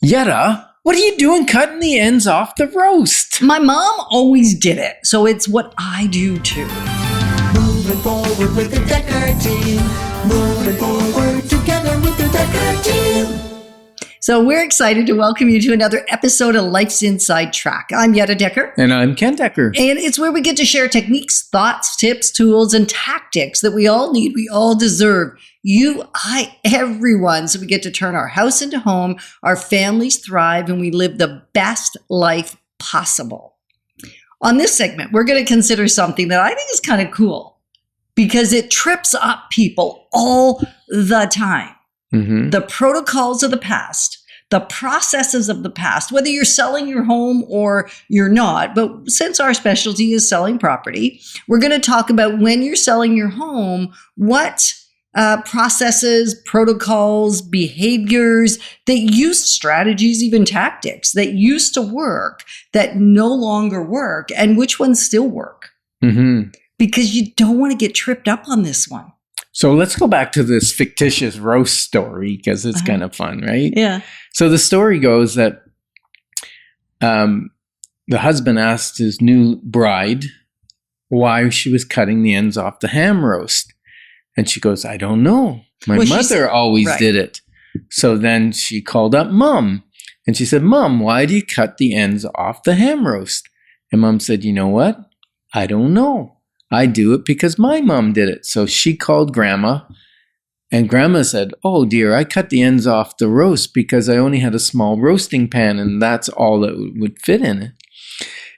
Yetta, what are you doing cutting the ends off the roast? My mom always did it, so it's what I do too. Moving forward with the Decker team. Moving forward together with the Decker team. So we're excited to welcome you to another episode of Life's Inside Track. I'm Yetta Decker. And I'm Ken Decker. And it's where we get to share techniques, thoughts, tips, tools, and tactics that we all need, we all deserve. You, I, everyone. So we get to turn our house into home, our families thrive, and we live the best life possible. On this segment, we're going to consider something that I think is kind of cool because it trips up people all the time. Mm-hmm. The protocols of the past, the processes of the past, whether you're selling your home or you're not. But since our specialty is selling property, we're going to talk about when you're selling your home, what processes, protocols, behaviors that used strategies, even tactics that used to work that no longer work, and which ones still work. Mm-hmm. Because you don't want to get tripped up on this one. So let's go back to this fictitious roast story because it's kind of fun, right? Yeah. So the story goes that the husband asked his new bride why she was cutting the ends off the ham roast. And she goes, I don't know. My mother always did it. So then she called up Mom. And she said, Mom, why do you cut the ends off the ham roast? And Mom said, you know what? I don't know. I do it because my mom did it. So she called Grandma, and Grandma said, oh dear, I cut the ends off the roast because I only had a small roasting pan and that's all that would fit in it.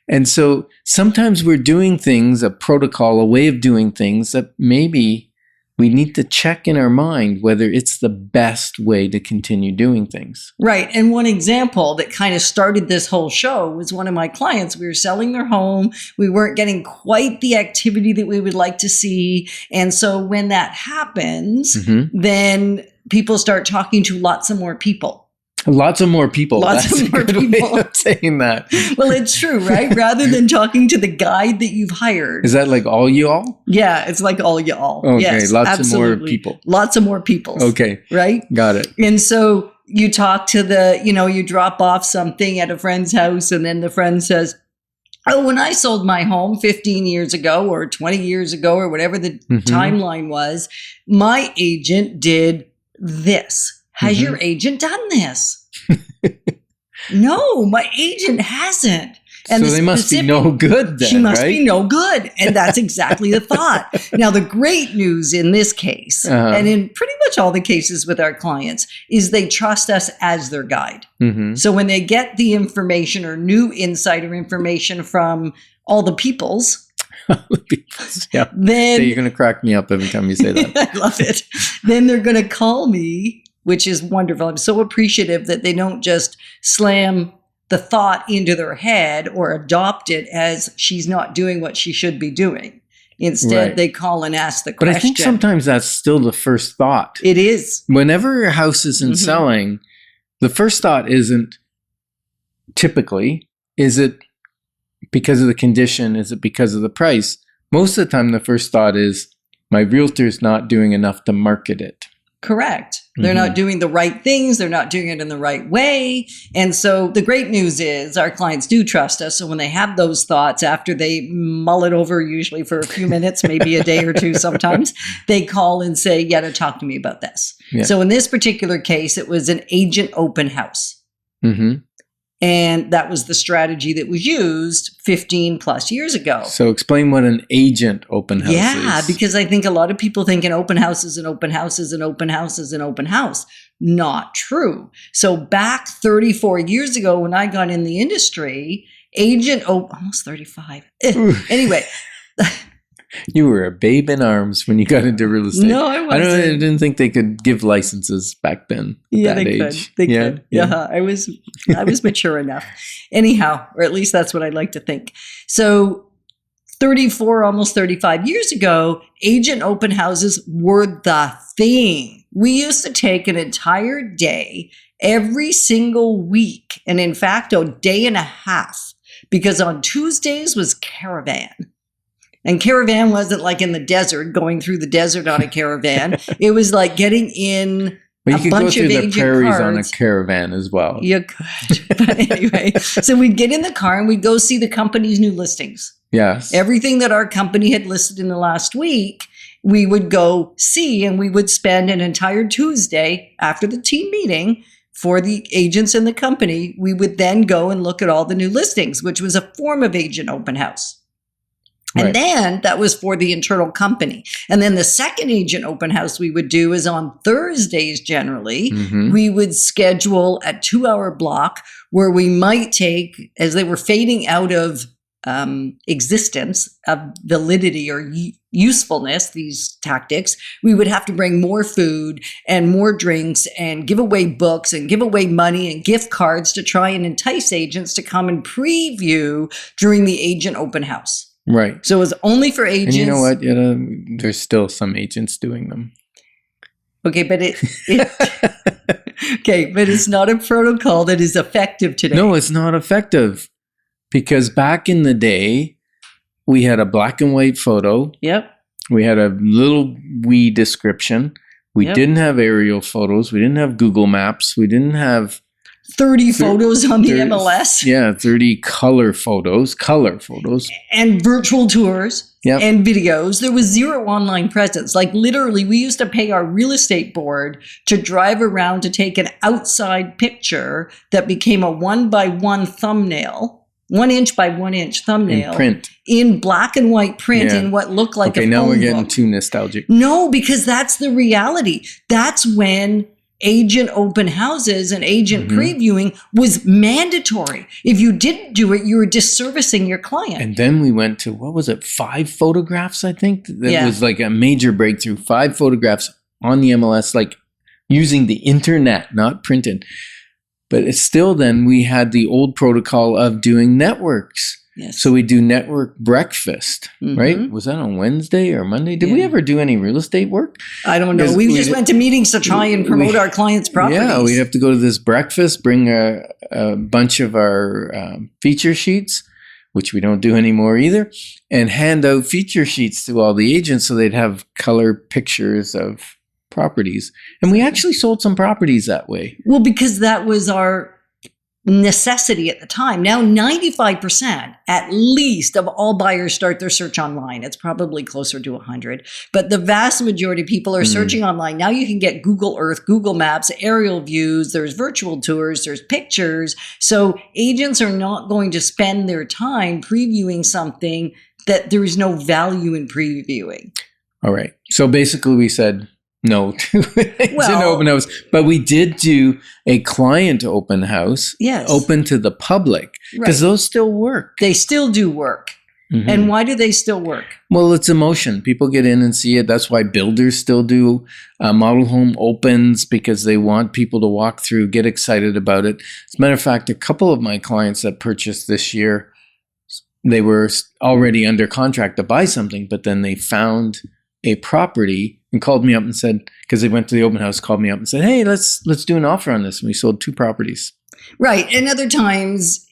And so sometimes we're doing things, a protocol, a way of doing things that maybe we need to check in our mind whether it's the best way to continue doing things. Right. And one example that kind of started this whole show was one of my clients. We were selling their home. We weren't getting quite the activity that we would like to see. And so when that happens, then people start talking to lots of more people. Lots of more people. That's of more people. Way of saying that. Well, it's true, right? Rather than talking to the guide that you've hired. Is that like all y'all? Yeah, it's like all y'all. Okay, yes, lots absolutely. of more people. Lots of more people. Okay. Right? Got it. And so you talk to you drop off something at a friend's house and then the friend says, oh, when I sold my home 15 years ago or 20 years ago or whatever the timeline was, my agent did this. Has your agent done this? No, my agent hasn't. And so they must be no good then, she must right? be no good. And that's exactly the thought. Now, the great news in this case, and in pretty much all the cases with our clients, is they trust us as their guide. Mm-hmm. So when they get the information or new insider information from all the peoples, yeah. Then so you're going to crack me up every time you say that. I love it. Then they're going to call me, which is wonderful. I'm so appreciative that they don't just slam the thought into their head or adopt it as she's not doing what she should be doing. Instead, they call and ask the question. But I think sometimes that's still the first thought. It is. Whenever your house isn't selling, the first thought isn't typically, is it because of the condition? Is it because of the price? Most of the time, the first thought is, my realtor's not doing enough to market it. Correct. They're not doing the right things. They're not doing it in the right way. And so the great news is our clients do trust us. So when they have those thoughts, after they mull it over, usually for a few minutes, maybe a day or two sometimes, they call and say, Yetta, talk to me about this. Yeah. So in this particular case, it was an agent open house. Mm-hmm. And that was the strategy that was used 15 plus years ago. So explain what an agent open house is. Yeah, because I think a lot of people think an open house is an open house is an open house is an open house. Not true. So back 34 years ago when I got in the industry, almost 35. Anyway. You were a babe in arms when you got into real estate. No, I wasn't. I didn't think they could give licenses back then. Yeah, that they age. could. They could. Yeah, I was mature enough. Anyhow, or at least that's what I like to think. So 34, almost 35 years ago, agent open houses were the thing. We used to take an entire day every single week, and in fact, a day and a half, because on Tuesdays was caravan. And caravan wasn't like in the desert, going through the desert on a caravan. It was like getting in But a you could go bunch through of the agent prairies on a cards. caravan as well. You could. But anyway, so we'd get in the car and we'd go see the company's new listings. Yes. Everything that our company had listed in the last week, we would go see, and we would spend an entire Tuesday after the team meeting for the agents in the company. We would then go and look at all the new listings, which was a form of agent open house. And Right. then that was for the internal company. And then the second agent open house we would do is on Thursdays generally. Mhm. We would schedule a 2-hour block where we might take, as they were fading out of existence, of validity or usefulness, these tactics, we would have to bring more food and more drinks and give away books and give away money and gift cards to try and entice agents to come and preview during the agent open house. Right. So it was only for agents. And you know what? There's still some agents doing them. Okay, but okay, but it's not a protocol that is effective today. No, it's not effective. Because back in the day, we had a black and white photo. Yep. We had a little wee description. We Yep. didn't have aerial photos. We didn't have Google Maps. We didn't have 30 photos on the there's- MLS. Yeah, 30 color photos. And virtual tours Yep. and videos. There was zero online presence. Like literally, we used to pay our real estate board to drive around to take an outside picture that became a 1x1 thumbnail, 1 inch by 1 inch thumbnail In print. in black and white print Yeah. in what looked like Okay, a now phone we're getting book. too nostalgic. No, because that's the reality. That's when agent open houses and agent Mhm. previewing was mandatory. If you didn't do it, you were disservicing your client. And then we went to, what was it, 5 photographs, I think? That Yeah. was like a major breakthrough. 5 photographs on the MLS, like using the internet, not printed. But it's still then we had the old protocol of doing networks. Yes. So we do network breakfast, Mhm. right? Was that on Wednesday or Monday? Did we Yeah. ever do any real estate work? I don't know. Because We we just did- went to meetings to try and promote we- our clients' properties. Yeah, we'd have to go to this breakfast, bring a bunch of our feature sheets, which we don't do anymore either, and hand out feature sheets to all the agents so they'd have color pictures of properties. And we actually sold some properties that way. Well, because that was our necessity at the time. Now, 95% at least of all buyers start their search online. It's probably closer to 100, but the vast majority of people are searching online. Now you can get Google Earth, Google Maps, aerial views, there's virtual tours, there's pictures. So agents are not going to spend their time previewing something that there is no value in previewing. All right. So basically we said no to an Well- open house, but we did do a client open house, Yes. open to the public, because Right. those still work. They still do work. Mhm. And why do they still work? Well, it's emotion. People get in and see it. That's why builders still do model home opens, because they want people to walk through, get excited about it. As a matter of fact, a couple of my clients that purchased this year, they were already under contract to buy something, but then they found a property and called me up and said, because they went to the open house, called me up and said, "Hey, let's do an offer on this." And we sold 2 properties. Right. And other times,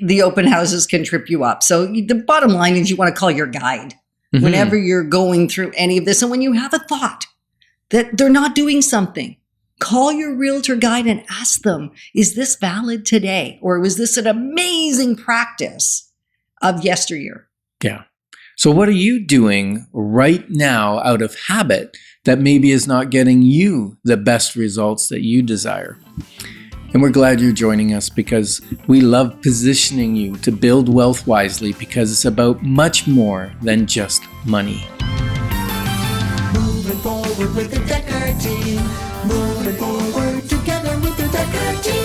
the open houses can trip you up. So the bottom line is you want to call your guide Mhm. whenever you're going through any of this. And when you have a thought that they're not doing something, call your realtor guide and ask them, is this valid today? Or was this an amazing practice of yesteryear? Yeah. So what are you doing right now out of habit that maybe is not getting you the best results that you desire? And we're glad you're joining us, because we love positioning you to build wealth wisely, because it's about much more than just money. Moving forward with the Decker team. Moving forward together with the Decker team.